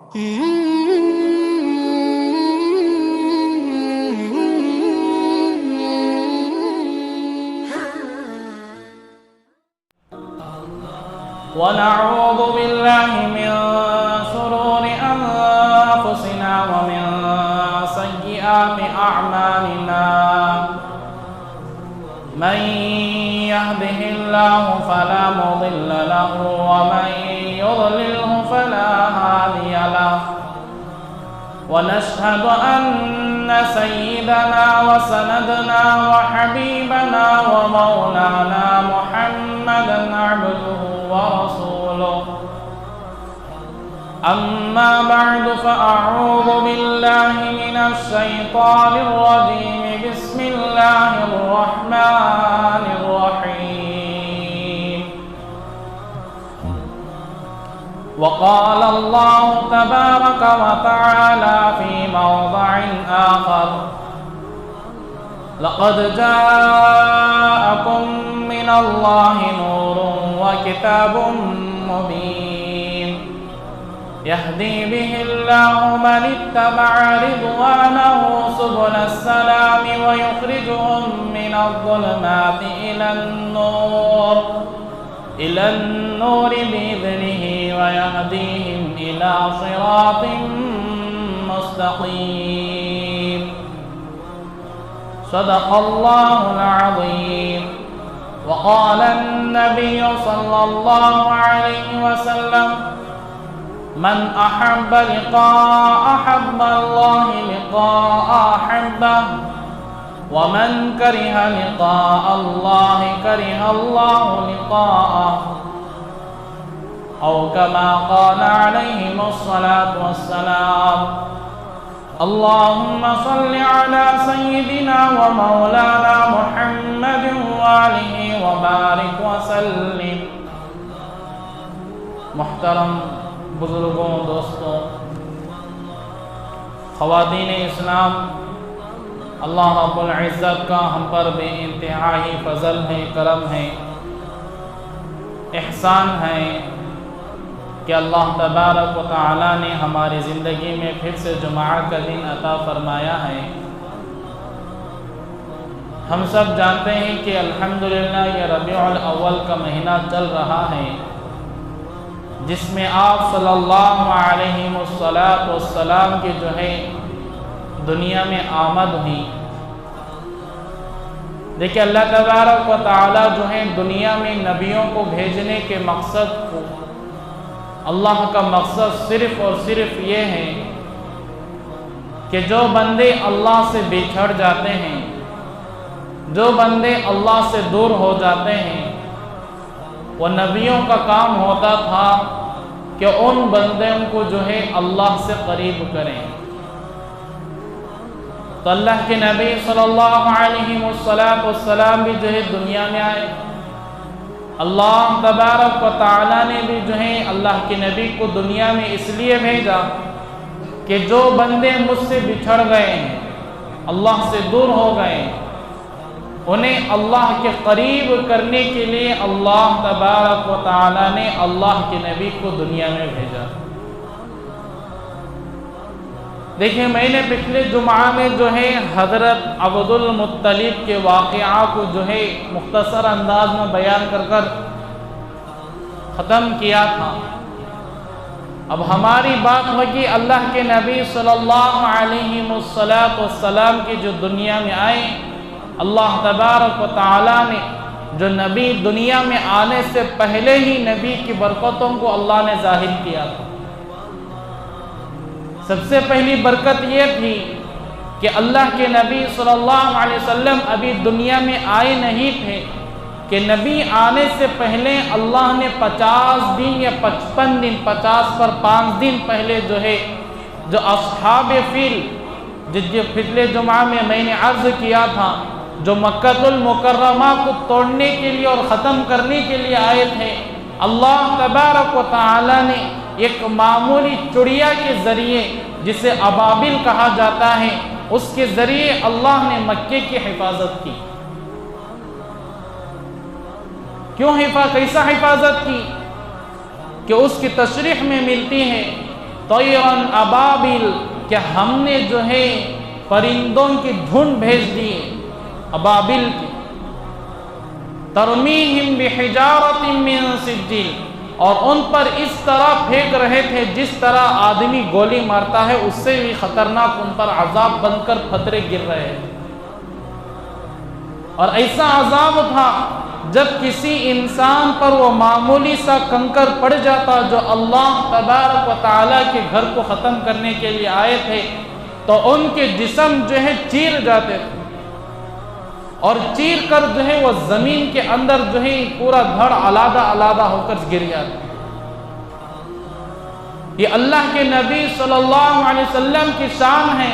ونعوذ بالله من شرور أنفسنا ومن سيئات أعمالنا من يهده الله فلا مضل له ومن يضلله فلا هادي له ونشهد أن سيدنا وسندنا وحبيبنا ومولانا محمدا عبده ورسوله أما بعد فأعوذ بالله من الشيطان الرجيم بسم الله الرحمن الرحيم وقال الله تبارك وتعالى في موضع آخر لقد جاءكم من الله نور وكتاب مبين يهدي به الله من اتبع رضوانه سبل السلام ويخرجهم من الظلمات إلى النور بإذنه ويهديهم إلى صراط مستقيم صدق الله العظيم وقال النبي صلى الله عليه وسلم من أحب لقاء أحب الله لقاء أحبه ومن كره لقاء الله كره الله لقاءه أو كما قال عليهم الصلاة والسلام اللهم صل على سيدنا ومولانا محمد وآله وبارك وسلم. محترم بزرگوں، دوستوں، خواتین اسلام، اللہ رب العزت کا ہم پر بے انتہائی فضل ہے، کرم ہے، احسان ہے کہ اللہ تبارک و تعالی نے ہماری زندگی میں پھر سے جمعہ کا دن عطا فرمایا ہے. ہم سب جانتے ہیں کہ الحمدللہ یہ ربیع الاول کا مہینہ چل رہا ہے، جس میں آپ صلی اللہ علیہ وسلم کی جو ہے دنیا میں آمد ہوئی. دیکھیں اللہ تبارک و تعالی جو ہے دنیا میں نبیوں کو بھیجنے کے مقصد کو، اللہ کا مقصد صرف اور صرف یہ ہے کہ جو بندے اللہ سے بچھڑ جاتے ہیں، جو بندے اللہ سے دور ہو جاتے ہیں، وہ نبیوں کا کام ہوتا تھا کہ ان بندوں کو جو ہے اللہ سے قریب کریں. تو اللہ کے نبی صلی اللہ علیہ وسلم بھی جو ہے دنیا میں آئے. اللہ تبارک و تعالی نے بھی جو ہے اللہ کے نبی کو دنیا میں اس لیے بھیجا کہ جو بندے مجھ سے بچھڑ گئے ہیں، اللہ سے دور ہو گئے، انہیں اللہ کے قریب کرنے کے لیے اللہ تبارک و تعالی نے اللہ کے نبی کو دنیا میں بھیجا. دیکھیں میں نے پچھلے جمعہ میں جو ہے حضرت عبد المطلب کے واقعہ کو جو ہے مختصر انداز میں بیان کر ختم کیا تھا. اب ہماری بات ہوگی اللہ کے نبی صلی اللہ علیہ وسلم کی جو دنیا میں آئے. اللہ تبارک و تعالی نے جو نبی دنیا میں آنے سے پہلے ہی نبی کی برکتوں کو اللہ نے ظاہر کیا تھا. سب سے پہلی برکت یہ تھی کہ اللہ کے نبی صلی اللہ علیہ وسلم ابھی دنیا میں آئے نہیں تھے کہ نبی آنے سے پہلے اللہ نے 50 دن یا 55 دن 50 پر 5 دن پہلے جو ہے جو اصحاب فیل جو پچھلے جمعہ میں نے عرض کیا تھا جو مکہ المکرمہ کو توڑنے کے لیے اور ختم کرنے کے لیے آئے تھے، اللہ تبارک و تعالی نے ایک معمولی چڑیا کے ذریعے جسے ابابل کہا جاتا ہے اس کے ذریعے اللہ نے مکے کی حفاظت کی. کیسا حفاظت کی کہ اس کی تشریح میں ملتی ہے طیرن ابابل، کہ ہم نے جو ہے پرندوں کی جھنڈ بھیج دیے ابابل کی، ترمیہم بحجارۃ من سجیل، اور ان پر اس طرح پھینک رہے تھے جس طرح آدمی گولی مارتا ہے، اس سے بھی خطرناک ان پر عذاب بن کر پتھرے گر رہے تھے۔ اور ایسا عذاب تھا جب کسی انسان پر وہ معمولی سا کنکر پڑ جاتا جو اللہ تبارک و تعالیٰ کے گھر کو ختم کرنے کے لیے آئے تھے، تو ان کے جسم جو ہے چیر جاتے تھے، اور چیر کر جو ہے وہ زمین کے اندر جو ہے پورا دھڑ علیحدہ علیحدہ ہو کر گر جاتے۔ یہ اللہ کے نبی صلی اللہ علیہ وسلم کی شان ہے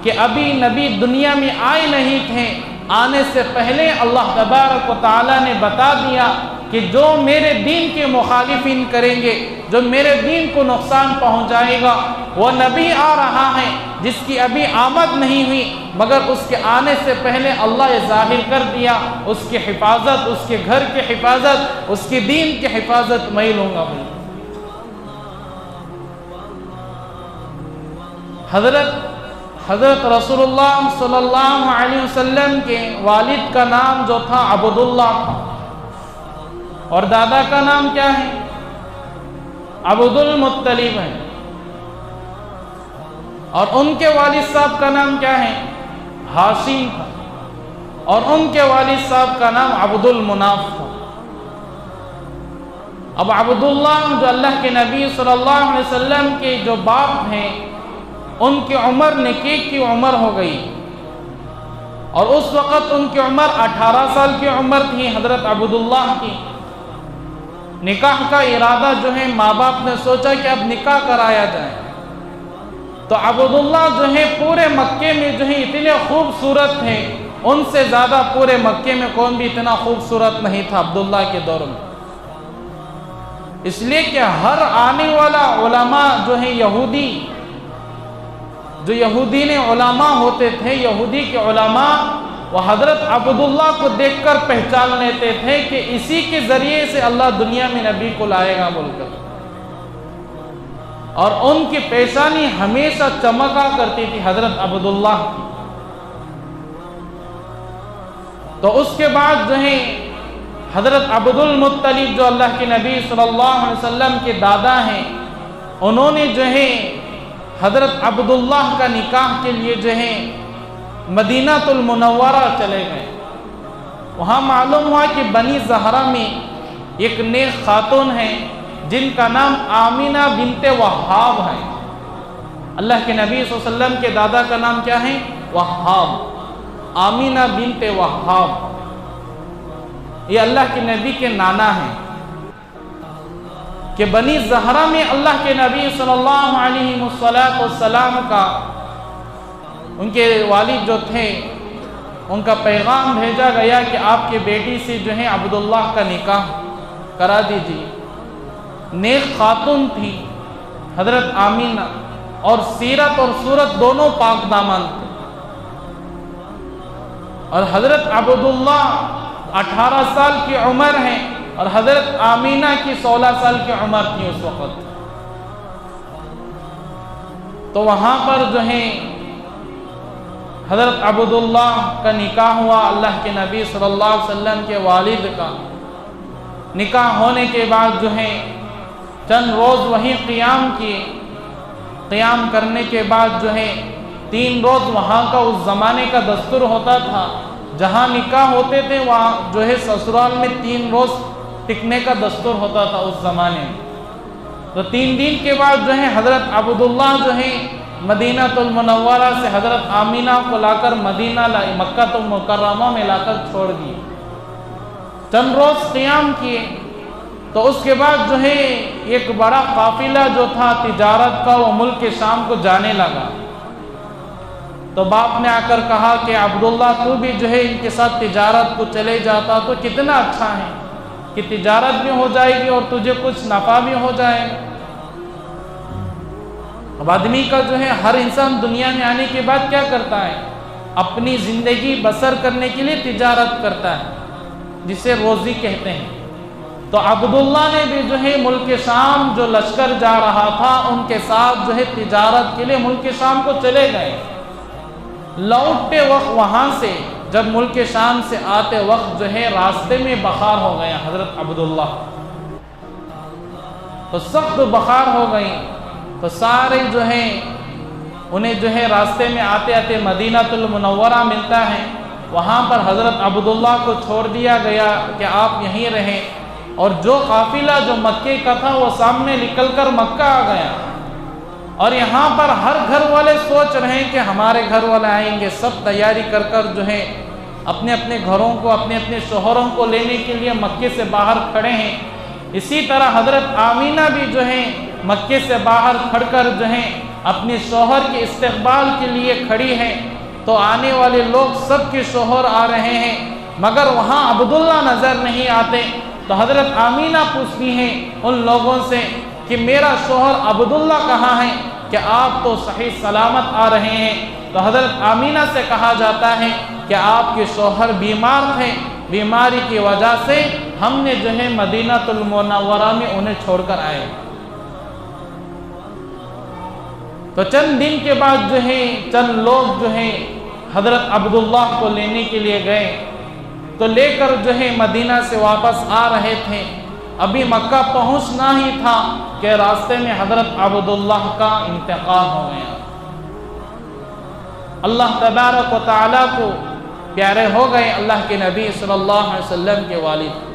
کہ ابھی نبی دنیا میں آئے نہیں تھے، آنے سے پہلے اللہ تبارک و تعالیٰ نے بتا دیا کہ جو میرے دین کے مخالفین کریں گے، جو میرے دین کو نقصان پہنچائے گا، وہ نبی آ رہا ہے جس کی ابھی آمد نہیں ہوئی، مگر اس کے آنے سے پہلے اللہ یہ ظاہر کر دیا، اس کی حفاظت، اس کے گھر کی حفاظت، اس کے دین کی حفاظت میں لوں گا۔ حضرت رسول اللہ صلی اللہ علیہ وسلم کے والد کا نام جو تھا عبداللہ تھا، اور دادا کا نام کیا ہے؟ عبد المطلب ہے، اور ان کے والد صاحب کا نام کیا ہے؟ ہاشم تھا، اور ان کے والد صاحب کا نام عبد المناف تھا۔ اب عبداللہ جو اللہ کے نبی صلی اللہ علیہ وسلم کے جو باپ ہیں، ان کی عمر نکاح کی عمر ہو گئی، اور اس وقت ان کی عمر 18 سال کی عمر تھی حضرت عبداللہ کی۔ نکاح کا ارادہ جو ہے ماں باپ نے سوچا کہ اب نکاح کرایا جائے، تو عبداللہ جو ہے پورے مکے میں جو ہے اتنے خوبصورت تھے، ان سے زیادہ پورے مکے میں کون بھی اتنا خوبصورت نہیں تھا عبداللہ کے دور میں، اس لیے کہ ہر آنے والا علماء جو ہے جو یہودی نے علماء ہوتے تھے، یہودی کے علماء وہ حضرت عبداللہ کو دیکھ کر پہچان لیتے تھے کہ اسی کے ذریعے سے اللہ دنیا میں نبی کو لائے گا بول کر، اور ان کی پیشانی ہمیشہ چمکا کرتی تھی حضرت عبداللہ کی۔ تو اس کے بعد جو ہے حضرت عبد المطلب جو اللہ کے نبی صلی اللہ علیہ وسلم کے دادا ہیں، انہوں نے جو ہے حضرت عبداللہ کا نکاح کے لیے جو ہے مدینہ المنورہ چلے گئے۔ وہاں معلوم ہوا کہ بنی زہرہ میں ایک نیک خاتون ہے جن کا نام آمینہ بنت وہاب ہے۔ اللہ کے نبی صلی اللہ علیہ وسلم کے دادا کا نام کیا ہے؟ وہاب، آمینہ بنت وہاب، یہ اللہ کے نبی کے نانا ہیں، کہ بنی زہرہ میں اللہ کے نبی صلی اللہ علیہ وسلم کا ان کے والد جو تھے ان کا پیغام بھیجا گیا کہ آپ کے بیٹی سے جو ہے عبداللہ کا نکاح کرا دیجیے۔ نیک خاتون تھی حضرت آمینہ، اور سیرت اور صورت دونوں پاک دامن تھے، اور حضرت عبداللہ 18 سال کی عمر ہے، اور حضرت آمینہ کی 16 سال کی عمر تھی اس وقت۔ تو وہاں پر جو ہے حضرت عبداللہ کا نکاح ہوا، اللہ کے نبی صلی اللہ علیہ وسلم کے والد کا۔ نکاح ہونے کے بعد جو ہے چند روز وہیں قیام کیے، قیام کرنے کے بعد جو ہے 3 روز وہاں کا اس زمانے کا دستور ہوتا تھا، جہاں نکاح ہوتے تھے وہاں جو ہے سسرال میں 3 روز ٹکنے کا دستور ہوتا تھا اس زمانے میں۔ تو 3 دن کے بعد جو ہے حضرت عبداللہ جو ہے مدینہ المنورہ سے حضرت آمینہ کو لا کر مدینہ لائے، مکہ المکرمہ میں لا کر چھوڑ دیے۔ چند روز قیام کیے، تو اس کے بعد جو ہے ایک بڑا قافلہ جو تھا تجارت کا، وہ ملک شام کو جانے لگا۔ تو باپ نے آ کر کہا کہ عبداللہ تو بھی جو ہے ان کے ساتھ تجارت کو چلے جاتا تو کتنا اچھا ہے کہ تجارت بھی ہو جائے گی اور تجھے کچھ نفع بھی ہو جائے گا۔ اب آدمی کا جو ہے ہر انسان دنیا میں آنے کے بعد کیا کرتا ہے؟ اپنی زندگی بسر کرنے کے لیے تجارت کرتا ہے، جسے روزی کہتے ہیں۔ تو عبداللہ نے بھی جو ہے ملک شام جو لشکر جا رہا تھا ان کے ساتھ جو ہے تجارت کے لیے ملک شام کو چلے گئے. لوٹتے وقت وہاں سے جب ملک شام سے آتے وقت جو ہے راستے میں بخار ہو گیا حضرت عبداللہ، تو سخت بخار ہو گئی. تو سارے جو ہے انہیں جو ہے راستے میں آتے آتے مدینہ المنورہ ملتا ہے، وہاں پر حضرت عبداللہ کو چھوڑ دیا گیا کہ آپ یہیں رہیں. اور جو قافلہ جو مکے کا تھا وہ سامنے نکل کر مکہ آ گیا. اور یہاں پر ہر گھر والے سوچ رہے ہیں کہ ہمارے گھر والے آئیں گے، سب تیاری کر کر جو ہے اپنے اپنے گھروں کو اپنے اپنے شوہروں کو لینے کے لیے مکے سے باہر کھڑے ہیں. اسی طرح حضرت آمینہ بھی جو ہے مکے سے باہر کھڑ کر جو ہے اپنے شوہر کے استقبال کے لیے کھڑی ہے. تو آنے والے لوگ سب کے شوہر آ رہے ہیں مگر وہاں عبداللہ نظر نہیں آتے. تو حضرت آمینہ پوچھتی ہیں ان لوگوں سے کہ میرا شوہر عبداللہ کہاں ہے کہ آپ تو صحیح سلامت آ رہے ہیں. تو حضرت آمینہ سے کہا جاتا ہے کہ آپ کے شوہر بیمار تھے، بیماری کی وجہ سے ہم نے جو ہے مدینہ المنورہ میں انہیں چھوڑ کر آئے. تو چند دن کے بعد جو ہے چند لوگ جو ہے حضرت عبداللہ کو لینے کے لیے گئے. تو لے کر جو ہے مدینہ سے واپس آ رہے تھے، ابھی مکہ پہنچنا ہی تھا کہ راستے میں حضرت عبداللہ کا انتقال ہو گیا. اللہ تبارک و تعالیٰ کو پیارے ہو گئے اللہ کے نبی صلی اللہ علیہ وسلم کے والد.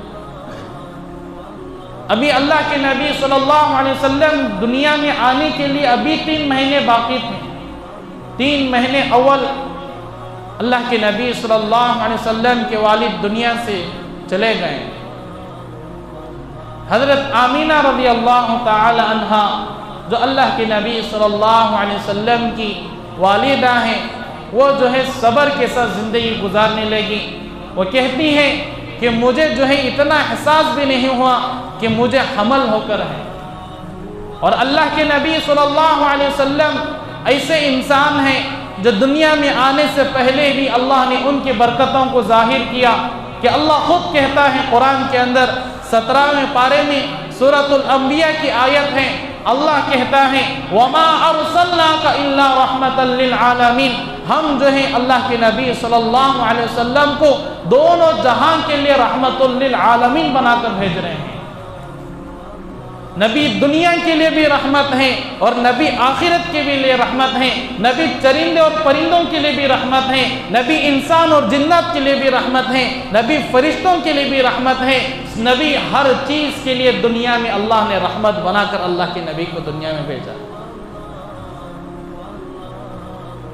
ابھی اللہ کے نبی صلی اللہ علیہ وسلم دنیا میں آنے کے لیے ابھی 3 مہینے باقی تھے. 3 مہینے اول اللہ کے نبی صلی اللہ علیہ وسلم کے والد دنیا سے چلے گئے. حضرت آمینہ رضی اللہ تعالی عنہ جو اللہ کے نبی صلی اللہ علیہ وسلم کی والدہ ہیں، وہ جو ہے صبر کے ساتھ زندگی گزارنے لگی. وہ کہتی ہیں کہ مجھے جو ہے اتنا احساس بھی نہیں ہوا کہ مجھے حمل ہو کر ہے. اور اللہ کے نبی صلی اللہ علیہ وسلم ایسے انسان ہیں جو دنیا میں آنے سے پہلے بھی اللہ نے ان کی برکتوں کو ظاہر کیا کہ اللہ خود کہتا ہے قرآن کے اندر 17ویں پارے میں سورۃ الانبیاء کی آیت ہے، اللہ کہتا ہے وَمَا أَرْسَلْنَاكَ إِلَّا رَحْمَةً لِلْعَالَمِينَ، ہم جو ہے اللہ کے نبی صلی اللہ علیہ وسلم کو دونوں جہاں کے لیے رحمت للعالمین بنا کر بھیج رہے ہیں. نبی دنیا کے لیے بھی رحمت ہیں اور نبی آخرت کے بھی لیے رحمت ہیں. نبی چرندے اور پرندوں کے لیے بھی رحمت ہیں. نبی انسان اور جنات کے لیے بھی رحمت ہیں. نبی فرشتوں کے لیے بھی رحمت ہیں. نبی ہر چیز کے لیے دنیا میں اللہ نے رحمت بنا کر اللہ کے نبی کو دنیا میں بھیجا.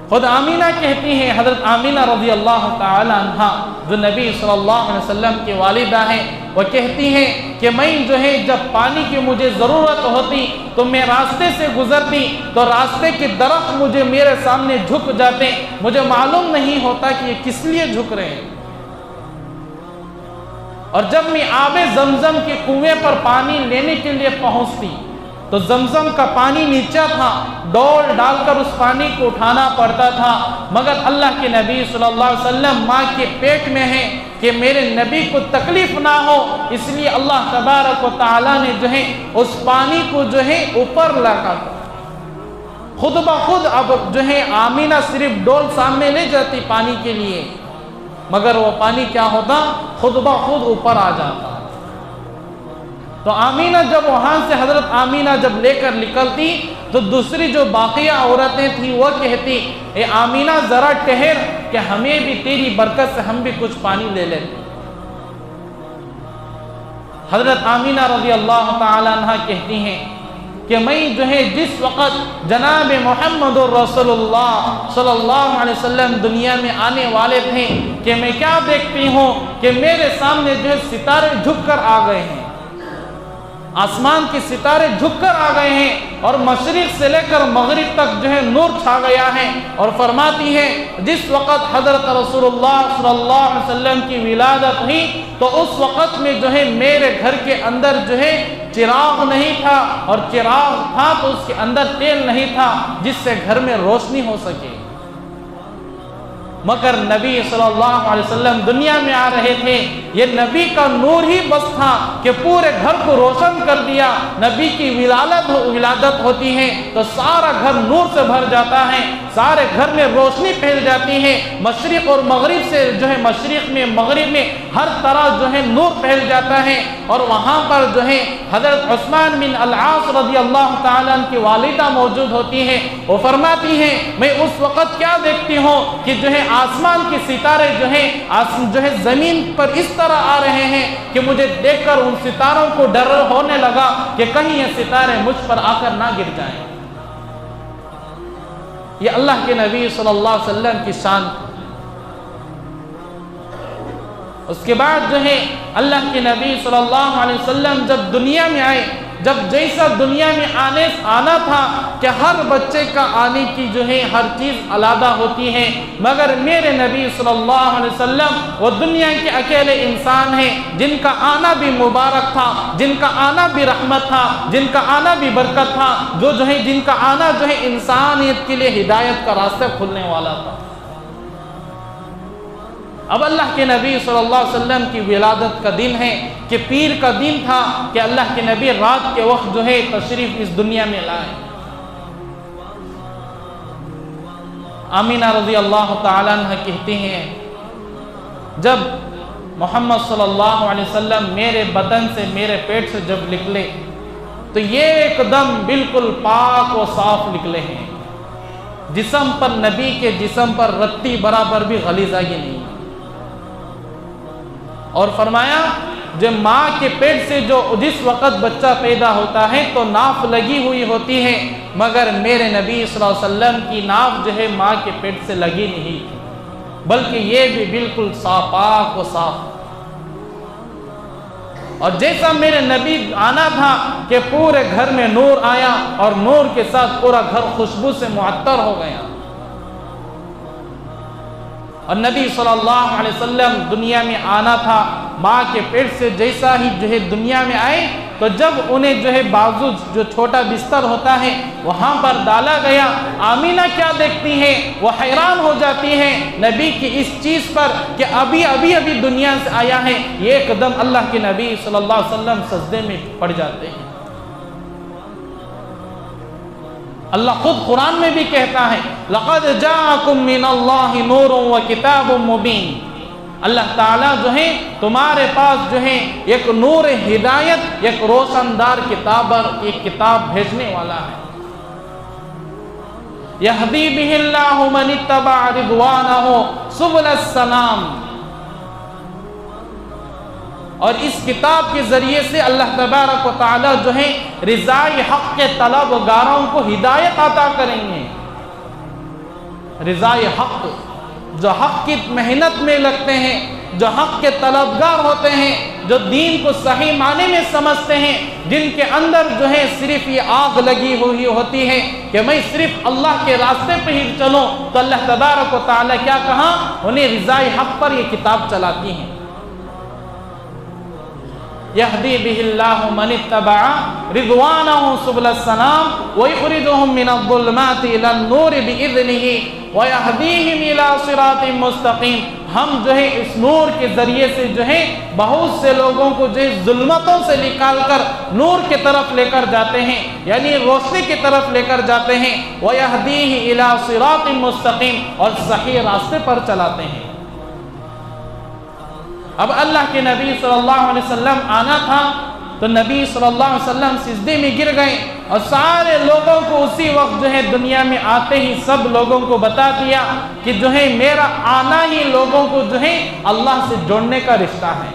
خود آمینہ کہتی ہیں، حضرت آمینہ رضی اللہ تعالی عنہ جو نبی صلی اللہ علیہ وسلم کی والدہ ہیں، وہ کہتی ہیں کہ میں جو ہے جب پانی کی مجھے ضرورت ہوتی تو میں راستے سے گزرتی تو راستے کے درخت مجھے میرے سامنے جھک جاتے، مجھے معلوم نہیں ہوتا کہ یہ کس لیے جھک رہے ہیں. اور جب میں آب زمزم کے کنویں پر پانی لینے کے لیے پہنچتی تو زمزم کا پانی نیچا تھا، ڈول ڈال کر اس پانی کو اٹھانا پڑتا تھا. مگر اللہ کے نبی صلی اللہ علیہ وسلم ماں کے پیٹ میں ہیں کہ میرے نبی کو تکلیف نہ ہو، اس لیے اللہ تبارک و تعالیٰ نے جو ہے اس پانی کو جو ہے اوپر لگا خود بخود. اب جو ہے آمینہ صرف ڈول سامنے لے جاتی پانی کے لیے، مگر وہ پانی کیا ہوتا، خود بخود اوپر آ جاتا. تو آمینہ جب وہاں سے حضرت آمینہ جب لے کر نکلتی تو دوسری جو باقیہ عورتیں تھیں وہ کہتی اے آمینہ ذرا ٹھہر کہ ہمیں بھی تیری برکت سے ہم بھی کچھ پانی لے لیتے. حضرت آمینہ رضی اللہ تعالی عنہ کہتی ہیں کہ میں جو ہے جس وقت جناب محمد رسول اللہ صلی اللہ علیہ وسلم دنیا میں آنے والے تھے کہ میں کیا دیکھتی ہوں کہ میرے سامنے جو ہے ستارے جھک کر آ گئے ہیں، آسمان کے ستارے جھک کر آ گئے ہیں اور مشرق سے لے کر مغرب تک جو ہے نور چھا گیا ہے. اور فرماتی ہے جس وقت حضرت رسول اللہ صلی اللہ علیہ وسلم کی ولادت ہوئی تو اس وقت میں جو ہے میرے گھر کے اندر جو ہے چراغ نہیں تھا، اور چراغ تھا تو اس کے اندر تیل نہیں تھا جس سے گھر میں روشنی ہو سکے. مگر نبی صلی اللہ علیہ وسلم دنیا میں آ رہے تھے یہ نبی کا نور ہی بس تھا کہ پورے گھر کو روشن کر دیا۔ نبی کی ولادت ہوتی ہے تو سارا گھر نور سے بھر جاتا ہے، سارے گھر میں روشنی پھیل جاتی ہے، مشرق اور مغرب سے جو ہے مشرق میں مغرب میں ہر طرح جو ہے نور پھیل جاتا ہے۔ اور وہاں پر جو ہے حضرت عثمان بن العاص رضی اللہ تعالیٰ عنہ کی والدہ موجود ہوتی ہے، وہ فرماتی ہیں میں اس وقت کیا دیکھتی ہوں کہ جو ہے آسمان کے ستارے جو ہے زمین پر اس طرح آ رہے ہیں کہ مجھے دیکھ کر ان ستاروں کو ڈر ہونے لگا کہ کہیں یہ ستارے مجھ پر آ کر نہ گر جائیں۔ یہ اللہ کے نبی صلی اللہ علیہ وسلم کی شان۔ اس کے بعد جو ہے اللہ کے نبی صلی اللہ علیہ وسلم جب دنیا میں آئے، جب جیسا دنیا میں آنا تھا کہ ہر بچے کا آنے کی جو ہے ہر چیز علیحدہ ہوتی ہے، مگر میرے نبی صلی اللہ علیہ وسلم وہ دنیا کے اکیلے انسان ہیں جن کا آنا بھی مبارک تھا، جن کا آنا بھی رحمت تھا، جن کا آنا بھی برکت تھا، جن کا آنا جو ہے انسانیت کے لیے ہدایت کا راستہ کھلنے والا تھا۔ اب اللہ کے نبی صلی اللہ علیہ وسلم کی ولادت کا دن ہے کہ پیر کا دن تھا کہ اللہ کے نبی رات کے وقت جو ہے تشریف اس دنیا میں لائے۔ آمینہ رضی اللہ تعالیٰ عنہ کہتی ہیں جب محمد صلی اللہ علیہ وسلم میرے بدن سے میرے پیٹ سے جب نکلے تو یہ ایک دم بالکل پاک و صاف نکلے ہیں، جسم پر نبی کے جسم پر رتی برابر بھی غلیظگی نہیں۔ اور فرمایا جو ماں کے پیٹ سے جو جس وقت بچہ پیدا ہوتا ہے تو ناف لگی ہوئی't ہے، مگر میرے نبی صلی اللہ علیہ وسلم کی ناف جو ہے ماں کے پیٹ سے لگی نہیں تھی، بلکہ یہ بھی بالکل صاف پاک و صاف۔ اور جیسا میرے نبی آنا تھا کہ پورے گھر میں نور آیا اور نور کے ساتھ پورا گھر خوشبو سے معطر ہو گیا۔ اور نبی صلی اللہ علیہ وسلم دنیا میں آنا تھا، ماں کے پیٹ سے جیسا ہی جو ہے دنیا میں آئے تو جب انہیں جو ہے بازو جو چھوٹا بستر ہوتا ہے وہاں پر ڈالا گیا، آمینہ کیا دیکھتی ہیں، وہ حیران ہو جاتی ہیں نبی کی اس چیز پر کہ ابھی دنیا سے آیا ہے۔ یہ ایک دم اللہ کے نبی صلی اللہ علیہ وسلم سجدے میں پڑ جاتے ہیں۔ اللہ خود قرآن میں بھی کہتا ہے لَقَدْ جَاءَكُم مِّنَ اللَّهِ نُورٌ وَكِتَابٌ مُّبِينٌ، اللہ تعالیٰ جو ہے تمہارے پاس جو ہے ایک نور ہدایت، ایک روشندار کتاب اور ایک کتاب بھیجنے والا ہے۔ يَهْدِي بِهِ اللَّهُ مَنِ اتَّبَعَ رِضْوَانَهُ سُبُلَ السَّلَامِ، اور اس کتاب کے ذریعے سے اللہ تبارک و تعالیٰ جو ہے رضائے حق کے طلبگاروں کو ہدایت عطا کریں گے۔ رضائے حق، جو حق کی محنت میں لگتے ہیں، جو حق کے طلبگار ہوتے ہیں، جو دین کو صحیح معنی میں سمجھتے ہیں، جن کے اندر جو ہے صرف یہ آگ لگی ہوئی ہوتی ہے کہ میں صرف اللہ کے راستے پہ ہی چلوں، تو اللہ تبارک و تعالیٰ کیا کہا، انہیں رضائے حق پر یہ کتاب چلاتی ہیں۔ يهدي به الله من اتبع رضوانه سبل السلام ويخرجهم من الظلمات إلى النور بإذنه ويهديهم إلى صراط مستقيم۔ ہم جو ہے اس نور کے ذریعے سے جو ہے بہت سے لوگوں کو جو ہے ظلمتوں سے نکال کر نور کی طرف لے کر جاتے ہیں، یعنی روشنی کی طرف لے کر جاتے ہیں۔ وَيَهْدِيهِ إِلَى صِرَاطٍ مُسْتَقِيمٍ، اور صحیح راستے پر چلاتے ہیں۔ اب اللہ کے نبی صلی اللہ علیہ وسلم آنا تھا تو نبی صلی اللہ علیہ وسلم سجدے میں گر گئے، اور سارے لوگوں کو اسی وقت جو ہے دنیا میں آتے ہی سب لوگوں کو بتا دیا کہ جو ہے میرا آنا ہی لوگوں کو جو ہے اللہ سے جوڑنے کا رشتہ ہے،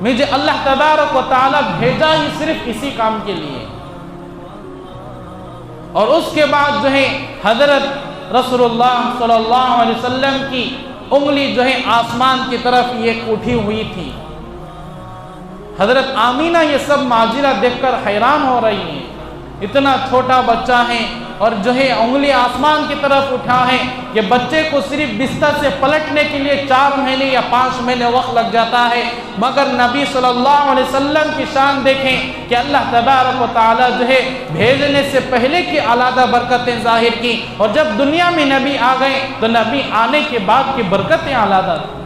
مجھے اللہ تبارک و تعالیٰ بھیجا ہی صرف اسی کام کے لیے۔ اور اس کے بعد جو ہے حضرت رسول اللہ صلی اللہ علیہ وسلم کی انگلی جو ہے آسمان کی طرف یہ اٹھی ہوئی تھی۔ حضرت آمینہ یہ سب ماجرہ دیکھ کر حیران ہو رہی ہیں، اتنا چھوٹا بچہ ہے اور جو ہے انگلی آسمان کی طرف اٹھا ہے کہ بچے کو صرف بستر سے پلٹنے کے لیے 4 مہینے یا 5 مہینے وقت لگ جاتا ہے، مگر نبی صلی اللہ علیہ وسلم کی شان دیکھیں کہ اللہ تبارک و تعالیٰ جو ہے بھیجنے سے پہلے کی علیحدہ برکتیں ظاہر کی، اور جب دنیا میں نبی آ گئے تو نبی آنے کے بعد کی برکتیں علیحدہ تھیں۔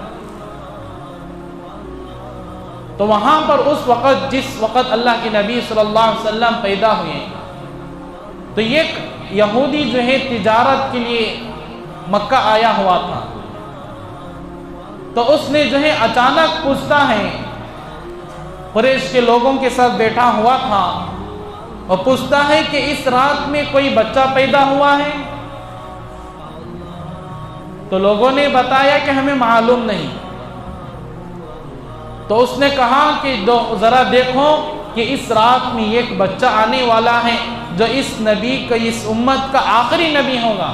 تو وہاں پر اس وقت جس وقت اللہ کے نبی صلی اللہ علیہ وسلم پیدا ہوئے تو ایک یہودی جو ہے تجارت کے لیے مکہ آیا ہوا تھا. تو اس نے جو ہے اچانک پوچھتا ہے، قریش کے لوگوں کے ساتھ بیٹھا ہوا تھا اور پوچھتا ہے کہ اس رات میں کوئی بچہ پیدا ہوا ہے؟ تو لوگوں نے بتایا کہ ہمیں معلوم نہیں. تو اس نے کہا کہ ذرا دیکھو کہ اس رات میں ایک بچہ آنے والا ہے جو اس نبی کا، اس امت کا آخری نبی ہوگا.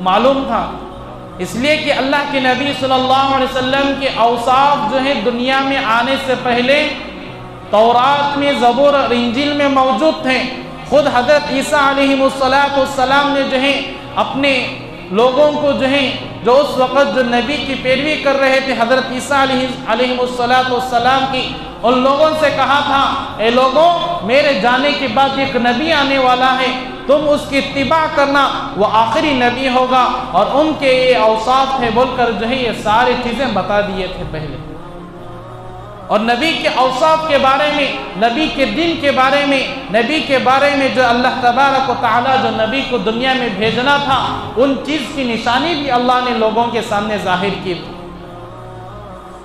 معلوم تھا، اس لیے کہ اللہ کے نبی صلی اللہ علیہ وسلم کے اوصاف جو ہے دنیا میں آنے سے پہلے تورات میں، زبور اور انجیل میں موجود تھے. خود حضرت عیسیٰ علیہ السلام نے جو ہے اپنے لوگوں کو جو ہے جو اس وقت جو نبی کی پیروی کر رہے تھے حضرت عیسیٰ علیہ السلام کی، ان لوگوں سے کہا تھا، اے لوگوں، میرے جانے کے بعد ایک نبی آنے والا ہے، تم اس کی اتباع کرنا، وہ آخری نبی ہوگا. اور ان کے یہ اوصاف تھے بول کر جو ہے یہ ساری چیزیں بتا دیے تھے پہلے. اور نبی کے اوصاف کے بارے میں، نبی کے دین کے بارے میں، نبی کے بارے میں جو اللہ تبارک و تعالیٰ جو نبی کو دنیا میں بھیجنا تھا، ان چیز کی نشانی بھی اللہ نے لوگوں کے سامنے ظاہر کی تھی.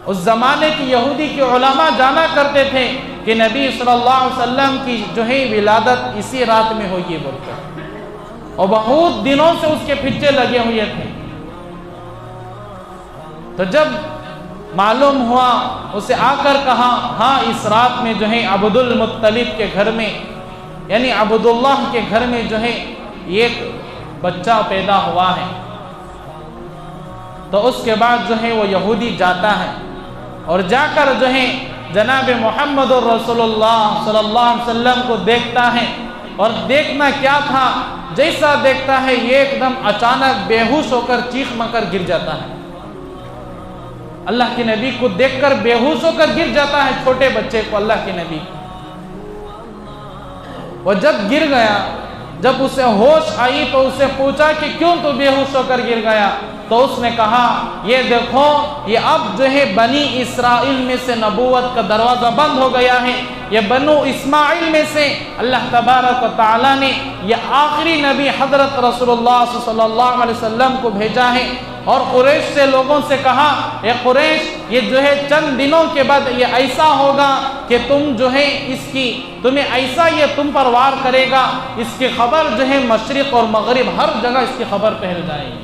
اس زمانے کی یہودی کے علماء جانا کرتے تھے کہ نبی صلی اللہ علیہ وسلم کی جو ہے ولادت اسی رات میں ہوگی بول کر، اور بہت دنوں سے اس کے پیچھے لگے ہوئے تھے. تو جب معلوم ہوا، اسے آ کر کہا، ہاں اس رات میں جو ہے عبد المطلب کے گھر میں، یعنی عبداللہ کے گھر میں جو ہے ایک بچہ پیدا ہوا ہے. تو اس کے بعد جو ہے وہ یہودی جاتا ہے اور جا کر جو ہے جناب محمد الرسول اللہ صلی اللہ علیہ وسلم کو دیکھتا ہے. اور دیکھنا کیا تھا، جیسا دیکھتا ہے یہ ایک دم اچانک بے ہوش ہو کر چیخ مکر گر جاتا ہے. اللہ کے نبی کو دیکھ کر بے ہوش ہو کر گر جاتا ہے، چھوٹے بچے کو اللہ کے نبی. وہ جب گر گیا، جب اسے ہوش آئی تو اسے پوچھا کہ کیوں تو بے ہوش ہو کر گر گیا؟ تو اس نے کہا، یہ دیکھو، یہ اب جو ہے بنی اسرائیل میں سے نبوت کا دروازہ بند ہو گیا ہے. یہ بنو اسماعیل میں سے اللہ تبارک و تعالیٰ نے یہ آخری نبی حضرت رسول اللہ صلی اللہ علیہ وسلم کو بھیجا ہے. اور قریش سے لوگوں سے کہا، اے قریش، یہ جو ہے چند دنوں کے بعد یہ ایسا ہوگا کہ تم جو ہے تمہیں ایسا یہ تم پر وار کرے گا، اس کی خبر جو ہے مشرق اور مغرب ہر جگہ اس کی خبر پھیل جائے گی.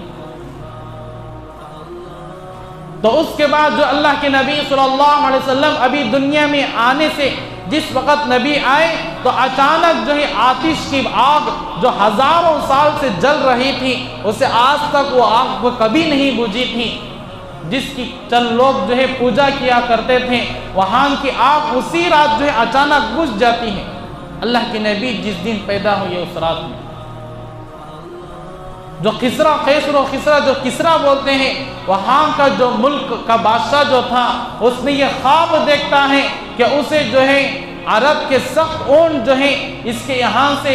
تو اس کے بعد جو اللہ کے نبی صلی اللہ علیہ وسلم ابھی دنیا میں آنے سے جس وقت نبی آئے تو اچانک جو ہے آتش کی آگ جو ہزاروں سال سے جل رہی تھی، اسے آج تک وہ آگ کو کبھی نہیں بجھی تھی، جس کی چند لوگ جو ہے پوجا کیا کرتے تھے، وہاں کی آگ اسی رات جو ہے اچانک بجھ جاتی ہے. اللہ کے نبی جس دن پیدا ہوئے اس رات میں جو خیسر و خسرا جو کسرا بولتے ہیں، وہاں کا جو ملک کا بادشاہ جو تھا، اس نے یہ خواب دیکھتا ہے کہ اسے جو ہے عرب کے سخت اونٹ جو ہے اس کے یہاں سے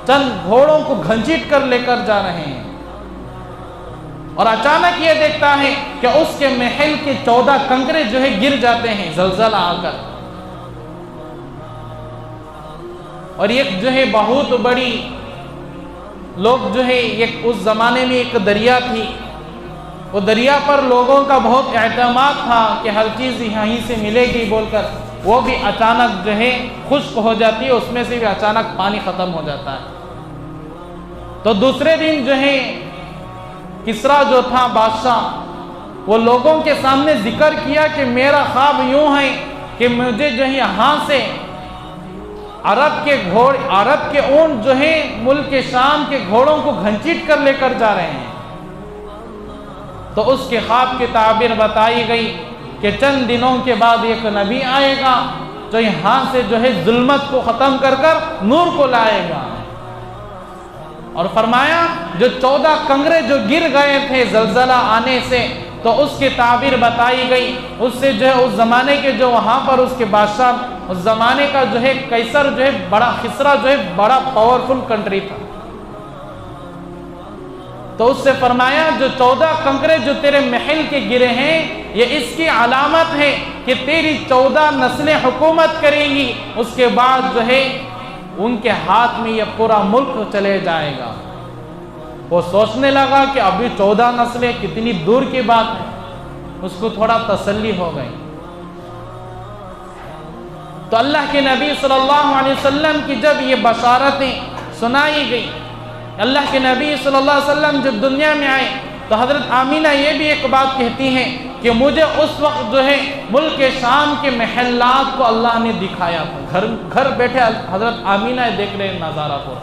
چند گھوڑوں کو گھنچیٹ کر لے کر جا رہے ہیں. اور اچانک یہ دیکھتا ہے کہ اس کے محل کے 14 کنکرے جو ہے گر جاتے ہیں زلزلہ آ کر. اور ایک جو ہے بہت بڑی لوگ جو ہے ایک اس زمانے میں ایک دریا تھی، وہ دریا پر لوگوں کا بہت اعتماد تھا کہ ہر چیز یہیں سے ملے گی بول کر، وہ بھی اچانک جو ہے خشک ہو جاتی ہے، اس میں سے بھی اچانک پانی ختم ہو جاتا ہے. تو دوسرے دن جو ہے کسرا جو تھا بادشاہ، وہ لوگوں کے سامنے ذکر کیا کہ میرا خواب یوں ہے کہ مجھے جو ہے یہاں سے عرب کے اونٹ جو ہے ملک کے شام کے گھوڑوں کو گھنچیٹ کر لے کر جا رہے ہیں. تو اس کے خواب کی تعبیر بتائی گئی کہ چند دنوں کے بعد ایک نبی آئے گا جو یہاں سے جو ہے ظلمت کو ختم کر کر نور کو لائے گا. اور فرمایا جو 14 کنگرے جو گر گئے تھے زلزلہ آنے سے، تو اس کی تعبیر بتائی گئی. اس سے جو ہے اس زمانے کے جو وہاں پر اس کے بادشاہ، اس زمانے کا جو ہے قیصر جو ہے بڑا خسرا جو ہے بڑا پاورفل کنٹری تھا. تو اس سے فرمایا جو 14 کنکرے جو تیرے محل کے گرے ہیں یہ اس کی علامت ہے کہ تیری 14 نسلیں حکومت کریں گی، اس کے بعد جو ہے ان کے ہاتھ میں یہ پورا ملک چلے جائے گا۔ وہ سوچنے لگا کہ ابھی 14 نسلیں کتنی دور کی بات ہے، اس کو تھوڑا تسلی ہو گئی۔ تو اللہ کے نبی صلی اللہ علیہ وسلم کی جب یہ بشارتیں سنائی گئی، اللہ کے نبی صلی اللہ علیہ وسلم جب دنیا میں آئے تو حضرت آمینہ یہ بھی ایک بات کہتی ہیں کہ مجھے اس وقت جو ہے ملک شام کے محلات کو اللہ نے دکھایا تھا۔ گھر بیٹھے حضرت آمینہ دیکھ رہے نظارہ کو،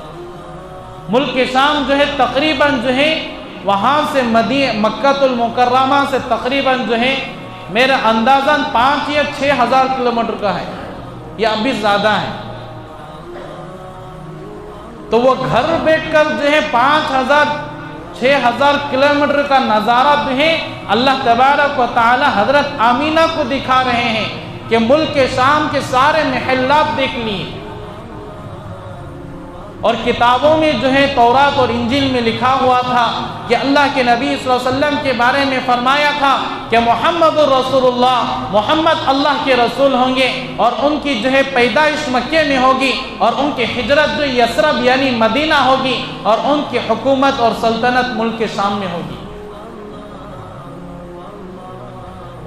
ملک شام جو ہے تقریباً جو ہے وہاں سے مکہ المکرمہ سے تقریباً جو ہے میرا اندازاً 5 یا 6 ہزار کلومیٹر کا ہے، یا ابھی زیادہ ہے۔ تو وہ گھر بیٹھ کر جو ہے 6,000 کلومیٹر کا نظارہ جو ہے اللہ تبارک و تعالی حضرت آمینہ کو دکھا رہے ہیں کہ ملک شام کے سارے محلات دیکھ لیے۔ اور کتابوں میں جو ہے تورات اور انجیل میں لکھا ہوا تھا کہ اللہ کے نبی صلی اللہ علیہ وسلم کے بارے میں فرمایا تھا کہ محمد الرسول اللہ، محمد اللہ کے رسول ہوں گے، اور ان کی جو ہے پیدائش مکے میں ہوگی، اور ان کی ہجرت جو یثرب یعنی مدینہ ہوگی، اور ان کی حکومت اور سلطنت ملک شام میں ہوگی۔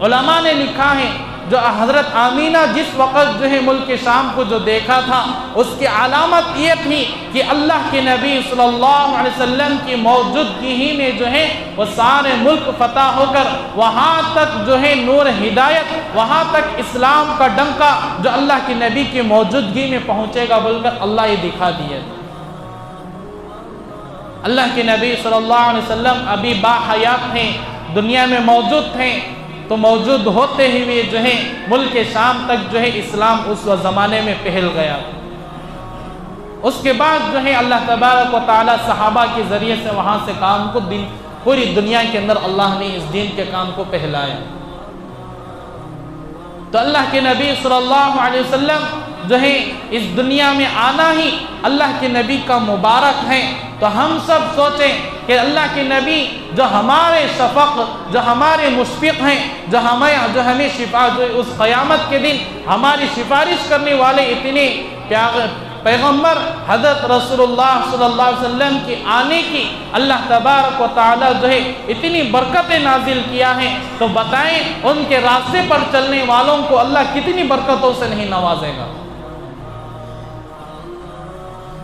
علماء نے لکھا ہے جو حضرت آمینہ جس وقت جو ہے ملک شام کو جو دیکھا تھا اس کی علامت یہ تھی کہ اللہ کے نبی صلی اللہ علیہ وسلم کی موجودگی ہی میں جو ہے وہ سارے ملک فتح ہو کر وہاں تک جو ہے نور ہدایت، وہاں تک اسلام کا ڈنکا جو اللہ کے نبی کی موجودگی میں پہنچے گا بول کر اللہ یہ دکھا دیا۔ اللہ کے نبی صلی اللہ علیہ وسلم ابھی باحیات ہیں، دنیا میں موجود تھے، تو موجود ہوتے ہوئے جو ہے ملک شام تک جو ہے اسلام اس زمانے میں پھیل گیا۔ اس کے بعد جو ہے اللہ تبارک و تعالی صحابہ کے ذریعے سے وہاں سے کام کو پوری دنیا کے اندر اللہ نے اس دین کے کام کو پھیلایا۔ تو اللہ کے نبی صلی اللہ علیہ وسلم جو ہے اس دنیا میں آنا ہی اللہ کے نبی کا مبارک ہے۔ تو ہم سب سوچیں کہ اللہ کے نبی جو ہمارے شفق، جو ہمارے مشفق ہیں، جو ہمیں شفا، جو اس قیامت کے دن ہماری سفارش کرنے والے اتنے پیغمبر حضرت رسول اللہ صلی اللہ علیہ وسلم کی آنے کی اللہ تبارک و تعالی جو ہے اتنی برکتیں نازل کیا ہے، تو بتائیں ان کے راستے پر چلنے والوں کو اللہ کتنی برکتوں سے نہیں نوازے گا،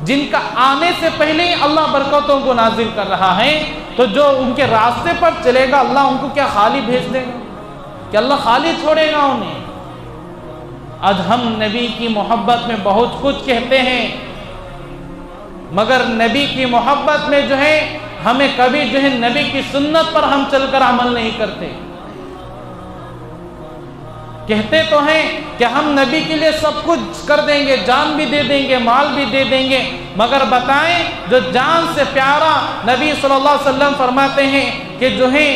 جن کا آنے سے پہلے ہی اللہ برکتوں کو نازل کر رہا ہے۔ تو جو ان کے راستے پر چلے گا اللہ ان کو کیا خالی بھیج دے گا؟ کہ اللہ خالی چھوڑے گا انہیں؟ آج ہم نبی کی محبت میں بہت کچھ کہتے ہیں، مگر نبی کی محبت میں جو ہے ہمیں کبھی جو ہے نبی کی سنت پر ہم چل کر عمل نہیں کرتے۔ کہتے تو ہیں کہ ہم نبی کے لیے سب کچھ کر دیں گے، جان بھی دے دیں گے، مال بھی دے دیں گے، مگر بتائیں جو جان سے پیارا نبی صلی اللہ علیہ وسلم فرماتے ہیں کہ جو ہے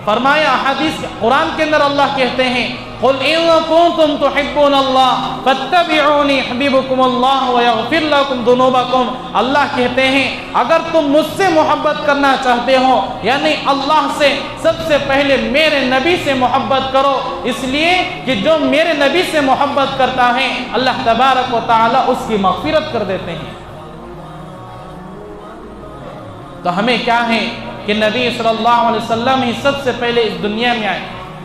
فرمایا حدیث قرآن کے اندر اللہ کہتے ہیں قُلْ إِن كُنتُمْ تُحِبُّونَ اللَّهَ فَاتَّبِعُونِي يُحْبِبْكُمُ اللَّهُ وَيَغْفِرْ لَكُمْ ذُنُوبَكُمْ۔ اللہ کہتے ہیں اگر تم مجھ سے محبت کرنا چاہتے ہو، یعنی اللہ سے سب سے پہلے میرے نبی سے محبت کرو، اس لیے کہ جو میرے نبی سے محبت کرتا ہے اللہ تبارک و تعالی اس کی مغفرت کر دیتے ہیں۔ تو ہمیں کیا ہے کہ نبی صلی اللہ علیہ وسلم ہی سب سے پہلے اس دنیا میں آئے،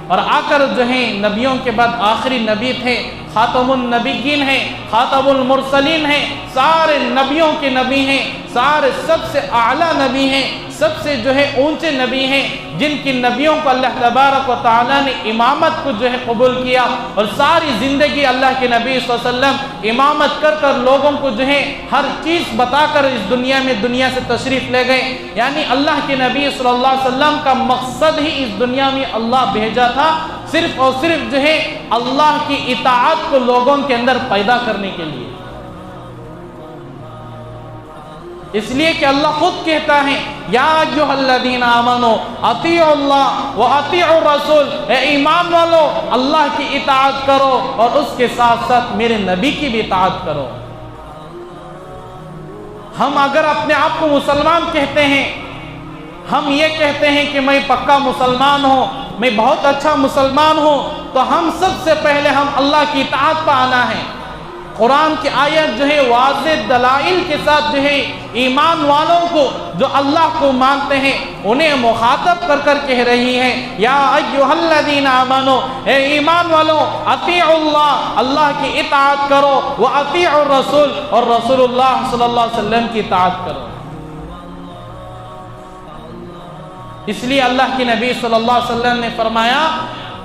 اور آ کر جو ہیں نبیوں کے بعد آخری نبی تھے، خاتم النبیین ہیں، خاتم المرسلین ہیں، سارے نبیوں کے نبی ہیں، سارے سب سے اعلیٰ نبی ہیں، سب سے جو ہے اونچے نبی ہیں، جن کی نبیوں کو اللہ تبارک و تعالیٰ نے امامت کو جو ہے قبول کیا، اور ساری زندگی اللہ کے نبی صلی اللہ علیہ وسلم امامت کر کر لوگوں کو جو ہے ہر چیز بتا کر اس دنیا سے تشریف لے گئے۔ یعنی اللہ کے نبی صلی اللہ علیہ وسلم کا مقصد ہی اس دنیا میں اللہ بھیجا تھا صرف اور صرف جو ہے اللہ کی اطاعت کو لوگوں کے اندر پیدا کرنے کے لیے۔ اس لیے کہ اللہ خود کہتا ہے یا ایھا الذین آمنوا اطیعوا اللہ واطیعوا الرسول، اے ایمان والو اللہ کی اطاعت کرو اور اس کے ساتھ ساتھ میرے نبی کی بھی اطاعت کرو۔ ہم اگر اپنے آپ کو مسلمان کہتے ہیں ہم یہ کہتے ہیں کہ میں پکا مسلمان ہوں، میں بہت اچھا مسلمان ہوں، تو ہم سب سے پہلے ہم اللہ کی اطاعت پہ آنا ہے۔ قرآن کی آیت جو ہے واضح دلائل کے ساتھ جو ہے ایمان والوں کو جو اللہ کو مانتے ہیں انہیں مخاطب کر کر کہہ رہی ہے، یا ایھا الذین آمنو، اے ایمان والو، اطیعوا اللہ، اللہ کی اطاعت کرو، واطیعوا الرسول، اور رسول اللہ صلی اللہ علیہ وسلم کی اطاعت کرو۔ اس لیے اللہ کے نبی صلی اللہ علیہ وسلم نے فرمایا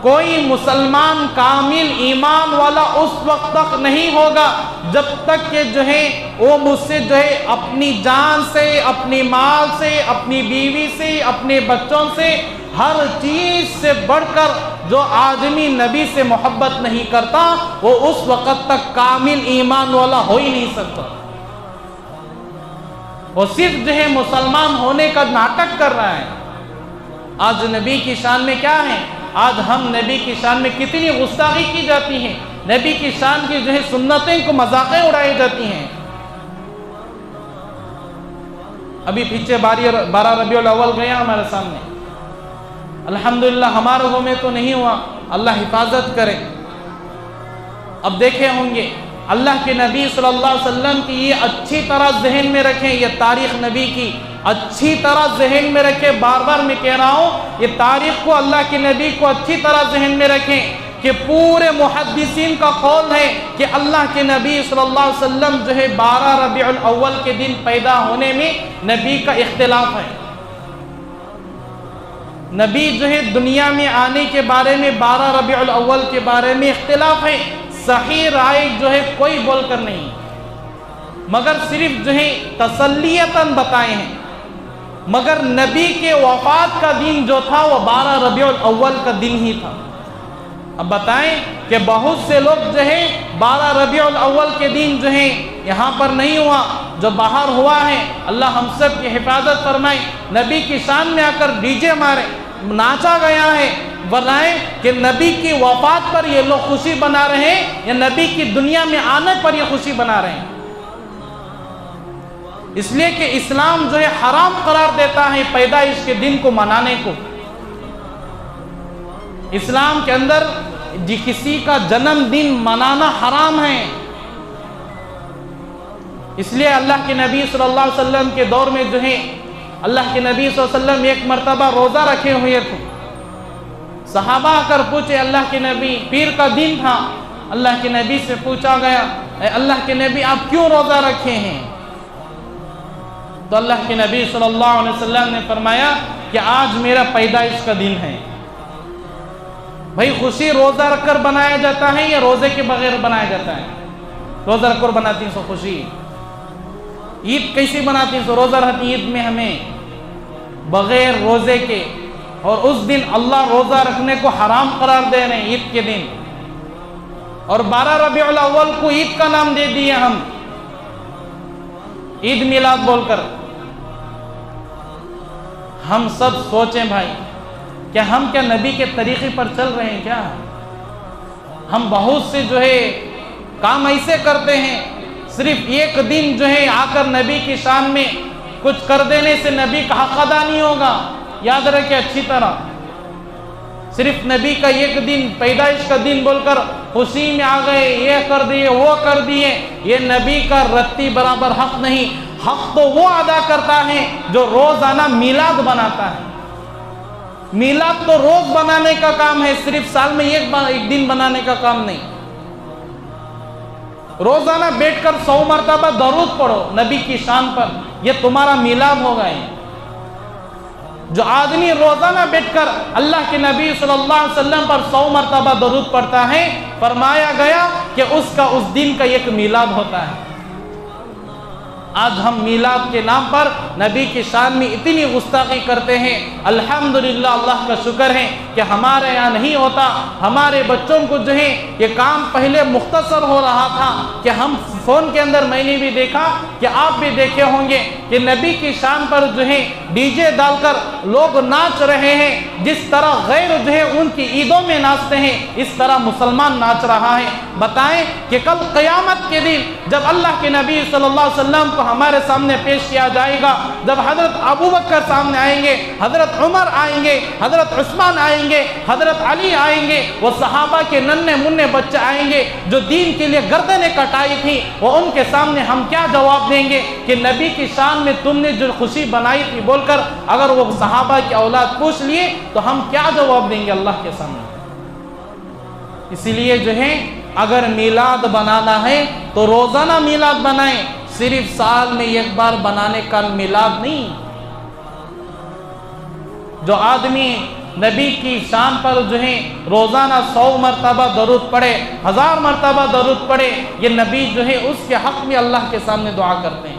کوئی مسلمان کامل ایمان والا اس وقت تک نہیں ہوگا جب تک کہ جو ہے وہ مجھ سے جو ہے اپنی جان سے، اپنی مال سے، اپنی بیوی سے، اپنے بچوں سے، ہر چیز سے بڑھ کر جو آدمی نبی سے محبت نہیں کرتا وہ اس وقت تک کامل ایمان والا ہو ہی نہیں سکتا۔ وہ صرف جو ہے مسلمان ہونے کا ناٹک کر رہا ہے۔ آج نبی کی شان میں کیا ہے؟ آج ہم نبی کی شان میں کتنی گستاخی کی جاتی ہے، نبی کی شان کی جو ہے سنتیں کو مذاقیں اڑائی جاتی ہیں۔ ابھی پیچھے 12 ربیع الاول گیا ہمارے سامنے، الحمدللہ ہمارے گھر میں تو نہیں ہوا، اللہ حفاظت کرے۔ اب دیکھے ہوں گے اللہ کے نبی صلی اللہ علیہ وسلم کی یہ اچھی طرح ذہن میں رکھیں، یہ تاریخ نبی کی اچھی طرح ذہن میں رکھیں، بار بار میں کہہ رہا ہوں یہ تاریخ کو، اللہ کے نبی کو اچھی طرح ذہن میں رکھیں کہ پورے محدثین کا قول ہے کہ اللہ کے نبی صلی اللہ علیہ وسلم جو ہے 12 ربیع الاول کے دن پیدا ہونے میں نبی کا اختلاف ہے۔ نبی جو ہے دنیا میں آنے کے بارے میں 12 ربیع الاول کے بارے میں اختلاف ہے، صحیح رائے جو ہے کوئی بول کر نہیں، مگر صرف جو ہے تسلیتاً بتائے ہیں۔ مگر نبی کے وفات کا دن جو تھا وہ 12 ربیع الاول کا دن ہی تھا۔ اب بتائیں کہ بہت سے لوگ جو ہے 12 ربیع الاول کے دن جو ہے یہاں پر نہیں ہوا، جو باہر ہوا ہے، اللہ ہم سب کی حفاظت فرمائے۔ نبی کی شان میں آ کر ڈی جے مارے، ناچا گیا ہے، بتائیں کہ نبی کی وفات پر یہ لوگ خوشی بنا رہے ہیں یا نبی کی دنیا میں آنے پر یہ خوشی بنا رہے ہیں؟ اس لیے کہ اسلام جو ہے حرام قرار دیتا ہے پیدائش کے دن کو منانے کو۔ اسلام کے اندر کسی کا جنم دن منانا حرام ہے۔ اس لیے اللہ کے نبی صلی اللہ علیہ وسلم کے دور میں جو ہے اللہ کے نبی صلی اللہ علیہ وسلم ایک مرتبہ روزہ رکھے ہوئے تھے، صحابہ آ کر پوچھے اللہ کے نبی، پیر کا دن تھا، اللہ کے نبی سے پوچھا گیا اے اللہ کے نبی آپ کیوں روزہ رکھے ہیں؟ تو اللہ کے نبی صلی اللہ علیہ وسلم نے فرمایا کہ آج میرا پیدائش کا دن ہے۔ بھائی خوشی روزہ رکھ کر بنایا جاتا ہے یا روزے کے بغیر بنایا جاتا ہے؟ روزہ رکھ کر بناتی ہیں سو خوشی۔ عید کیسی بناتی ہیں؟ سو روزہ رہتی عید میں ہمیں بغیر روزے کے، اور اس دن اللہ روزہ رکھنے کو حرام قرار دے رہے ہیں عید کے دن، اور 12 ربیع الاول کو عید کا نام دے دیے ہم، عید میلاد بول کر۔ ہم سب سوچیں بھائی کیا ہم کیا نبی کے طریقے پر چل رہے ہیں؟ کیا ہم بہت سے جو ہے کام ایسے کرتے ہیں، صرف ایک دن جو ہے آ کر نبی کی شان میں کچھ کر دینے سے نبی کا حق ادا نہیں ہوگا۔ یاد رکھیں اچھی طرح، صرف نبی کا ایک دن پیدائش کا دن بول کر خوشی میں آ گئے، یہ کر دیے وہ کر دیے، یہ نبی کا رتی برابر حق نہیں۔ حق تو وہ ادا کرتا ہے جو روزانہ میلاد بناتا ہے۔ میلاد تو روز بنانے کا کام ہے، صرف سال میں ایک دن بنانے کا کام نہیں۔ روزانہ بیٹھ کر 100 مرتبہ درود پڑھو نبی کی شان پر، یہ تمہارا میلاد ہوگا۔ جو آدمی روزانہ بیٹھ کر اللہ کے نبی صلی اللہ علیہ وسلم پر 100 مرتبہ درود پڑھتا ہے، فرمایا گیا کہ اس کا اس دن کا ایک میلاد ہوتا ہے۔ آج ہم میلاد کے نام پر نبی کی شان میں اتنی گستاخی کرتے ہیں۔ الحمدللہ اللہ کا شکر ہے کہ ہمارے یہاں نہیں ہوتا۔ ہمارے بچوں کو جو ہے یہ کام پہلے مختصر ہو رہا تھا کہ ہم فون کے اندر میں نے بھی دیکھا کہ آپ بھی دیکھے ہوں گے کہ نبی کی شان پر جو ہے ڈی جے ڈال کر لوگ ناچ رہے ہیں. جس طرح غیر جو ہے ان کی عیدوں میں ناچتے ہیں اس طرح مسلمان ناچ رہا ہے. بتائیں کہ کل قیامت کے دن جب اللہ کے نبی صلی اللہ علیہ وسلم کو ہمارے سامنے پیش کیا جائے گا, جب حضرت ابوبکر سامنے آئیں گے, حضرت عمر آئیں گے, حضرت عثمان آئیں گے, حضرت علی آئیں گے, وہ صحابہ کے ننھے منھے بچے آئیں گے جو دین کے لیے گردنیں کٹائی تھی, وہ ان کے سامنے ہم کیا جواب دیں گے کہ نبی کی شان میں تم نے جو خوشی بنائی تھی بول کر اگر وہ صحابہ کی اولاد پوچھ لیے تو ہم کیا جواب دیں گے اللہ کے سامنے. اسی لیے جو ہے اگر میلاد بنانا ہے تو روزانہ میلاد بنائیں, صرف سال میں ایک بار بنانے کا میلاد نہیں. جو آدمی نبی کی شان پر جو ہے روزانہ 100 مرتبہ درود پڑھے, 1000 مرتبہ درود پڑھے, یہ نبی جو ہے اس کے حق میں اللہ کے سامنے دعا کرتے ہیں.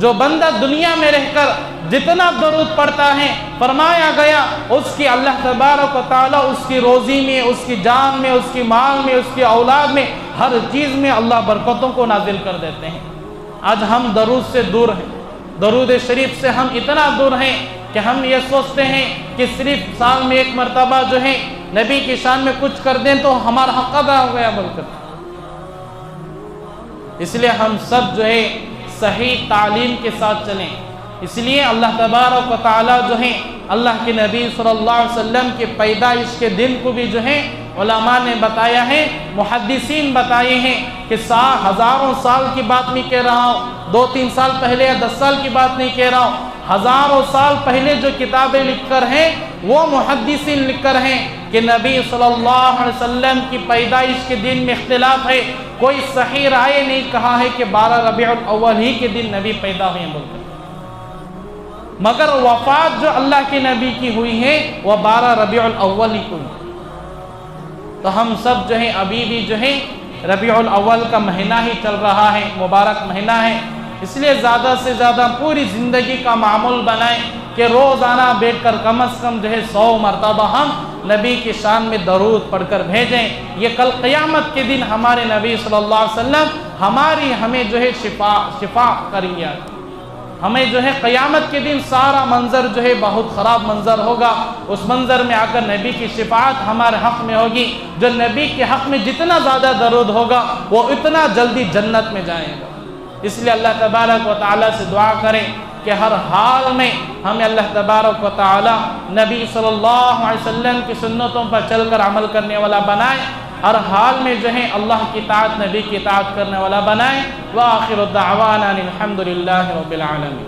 جو بندہ دنیا میں رہ کر جتنا درود پڑھتا ہے فرمایا گیا اس کی اللہ تبارک و تعالی اس کی روزی میں, اس کی جان میں, اس کی مال میں, اس کی اولاد میں, ہر چیز میں اللہ برکتوں کو نازل کر دیتے ہیں. آج ہم درود سے دور ہیں, درود شریف سے ہم اتنا دور ہیں کہ ہم یہ سوچتے ہیں کہ صرف سال میں ایک مرتبہ جو ہے نبی کی شان میں کچھ کر دیں تو ہمارا حق ادا ہو گیا بول کر. اس لیے ہم سب جو ہے صحیح تعلیم کے ساتھ چلیں. اس لیے اللہ تبارک و تعالیٰ جو ہے اللہ کے نبی صلی اللہ علیہ وسلم کی پیدائش کے دن کو بھی جو ہے علماء نے بتایا ہے, محدثین بتائے ہیں کہ ہزاروں سال کی بات نہیں کہہ رہا ہوں, 2-3 سال پہلے یا 10 سال کی بات نہیں کہہ رہا ہوں, ہزاروں سال پہلے جو کتابیں لکھ کر ہیں وہ محدثین لکھ کر ہیں کہ نبی صلی اللہ علیہ وسلم کی پیدائش کے دن میں اختلاف ہے. کوئی صحیح رائے نہیں کہا ہے کہ 12 ربیع الاول ہی کے دن نبی پیدا ہوئے بول کر, مگر وفات جو اللہ کے نبی کی ہوئی ہے وہ 12 ربیع الاول ہی کو. تو ہم سب جو ہے ابھی بھی جو ہے ربیع الاول کا مہینہ ہی چل رہا ہے, مبارک مہینہ ہے. اس لیے زیادہ سے زیادہ پوری زندگی کا معمول بنائیں کہ روزانہ بیٹھ کر کم از کم جو ہے 100 مرتبہ ہم نبی کی شان میں درود پڑھ کر بھیجیں. یہ کل قیامت کے دن ہمارے نبی صلی اللہ علیہ وسلم ہمیں جو ہے شفا کریں گے. ہمیں جو ہے قیامت کے دن سارا منظر جو ہے بہت خراب منظر ہوگا, اس منظر میں آ کر نبی کی شفاعت ہمارے حق میں ہوگی. جو نبی کے حق میں جتنا زیادہ درود ہوگا وہ اتنا جلدی جنت میں جائے گا. اس لیے اللہ تبارک و تعالیٰ سے دعا کریں کہ ہر حال میں ہمیں اللہ تبارک و تعالیٰ نبی صلی اللہ علیہ وسلم کی سنتوں پر چل کر عمل کرنے والا بنائے, ہر حال میں جو ہے اللہ کی اطاعت, نبی کی اطاعت کرنے والا بنائے. وآخر الدعوانا الحمد للہ رب العالمین.